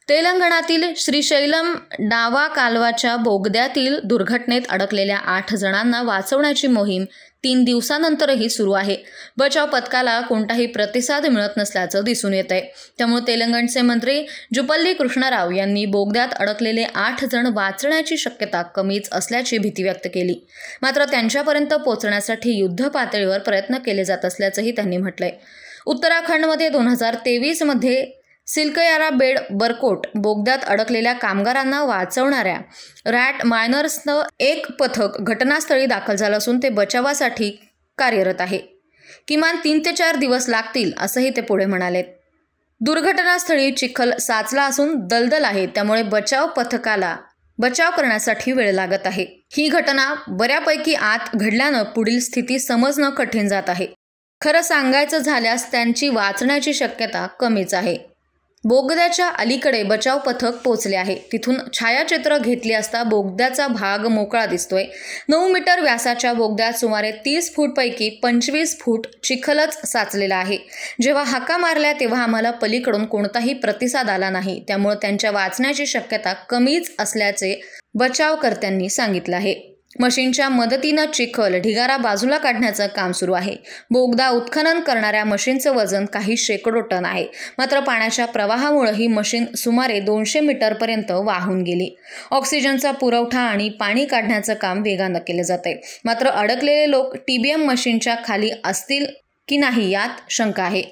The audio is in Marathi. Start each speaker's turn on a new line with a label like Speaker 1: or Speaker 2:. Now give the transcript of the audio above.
Speaker 1: तेलंगणातील श्रीशैलम डावा कालवाच्या बोगद्यातील दुर्घटनेत अडकलेल्या 8 जणांना वाचवण्याची मोहीम 3 दिवसांनंतरही सुरू आहे. बचाव पथकाला कोणताही प्रतिसाद मिळत नसल्याचं दिसून येत आहे. त्यामुळे तेलंगणचे मंत्री जुपल्ली कृष्णराव यांनी बोगद्यात अडकलेले 8 जण वाचण्याची शक्यता कमीच असल्याची भीती व्यक्त केली. मात्र त्यांच्यापर्यंत पोहोचण्यासाठी युद्ध पातळीवर प्रयत्न केले जात असल्याचंही त्यांनी म्हटलंय. उत्तराखंडमध्ये 2023 मध्ये सिल्कयारा बेड बरकोट बोगद्यात अडकलेल्या कामगारांना वाचवणाऱ्या रॅट मायनर्सनं एक पथक घटनास्थळी दाखल झालं असून ते बचावासाठी कार्यरत आहे. किमान 3 ते 4 दिवस लागतील असंही ते पुढे म्हणाले. दुर्घटनास्थळी चिखल साचला असून दलदल आहे, त्यामुळे बचाव पथकाला बचाव करण्यासाठी वेळ लागत आहे. ही घटना बऱ्यापैकी आत घडल्यानं पुढील स्थिती समजणं कठीण जात आहे. खरं सांगायचं झाल्यास त्यांची वाचण्याची शक्यता कमीच आहे. बोगद्याच्या अलीकडे बचाव पथक पोहोचले आहे. तिथून छायाचित्र घेतली असता बोगद्याचा भाग मोकळा दिसतोय. 9 मीटर व्यासाच्या बोगद्यात सुमारे 30 फूटपैकी 25 फूट चिखलच साचलेला आहे. जेव्हा हाका मारल्या तेव्हा आम्हाला पलीकडून कोणताही प्रतिसाद आला नाही. त्यामुळे त्यांच्या वाचण्याची शक्यता कमीच असल्याचे बचावकर्त्यांनी सांगितलं आहे. मशीनच्या मदतीनं चिखल ढिगारा बाजूला काढण्याचं काम सुरू आहे. बोगदा उत्खनन करणाऱ्या मशीनचं वजन काही शेकडो टन आहे. मात्र पाण्याच्या प्रवाहामुळे ही मशीन सुमारे 200 मीटरपर्यंत वाहून गेली. ऑक्सिजनचा पुरवठा आणि पाणी काढण्याचं काम वेगानं केलं जातंय. मात्र अडकलेले लोक TBM मशीनच्या खाली असतील की नाही यात शंका आहे.